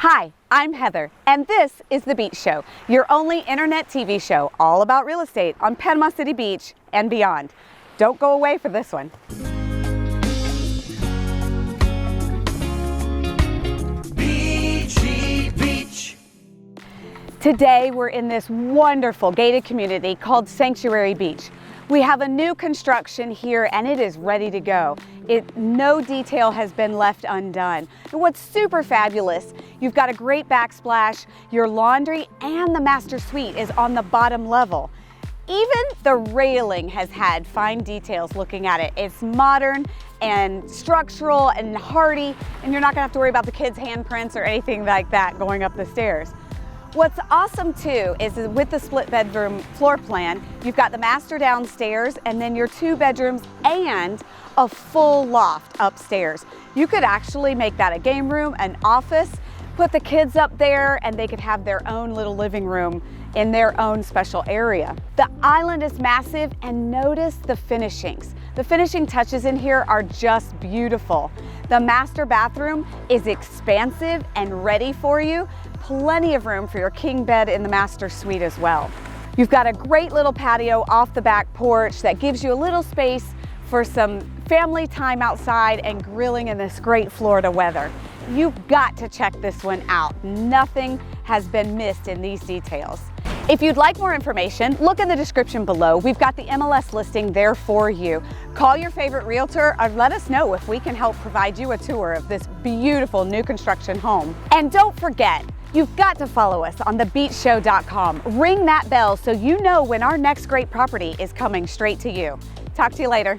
Hi, I'm Heather, and this is The Beach Show, your only internet TV show all about real estate on Panama City Beach and beyond. Don't go away for this one. Beachy Beach. Today we're in this wonderful gated community called Sanctuary Beach. We have a new construction here and it is ready to go. No detail has been left undone. And what's super fabulous, you've got a great backsplash, your laundry and the master suite is on the bottom level. Even the railing has had fine details looking at it. It's modern and structural and hardy, and you're not gonna have to worry about the kids' handprints or anything like that going up the stairs. What's awesome too is with the split bedroom floor plan, you've got the master downstairs and then your 2 bedrooms and a full loft upstairs. You could actually make that a game room, an office, put the kids up there and they could have their own little living room in their own special area. The island is massive and notice the finishings. The finishing touches in here are just beautiful. The master bathroom is expansive and ready for you. Plenty of room for your king bed in the master suite as well. You've got a great little patio off the back porch that gives you a little space for some family time outside and grilling in this great Florida weather. You've got to check this one out. Nothing has been missed in these details. If you'd like more information, look in the description below. We've got the MLS listing there for you. Call your favorite realtor or let us know if we can help provide you a tour of this beautiful new construction home. And don't forget, you've got to follow us on thebeachshow.com. Ring that bell so you know when our next great property is coming straight to you. Talk to you later.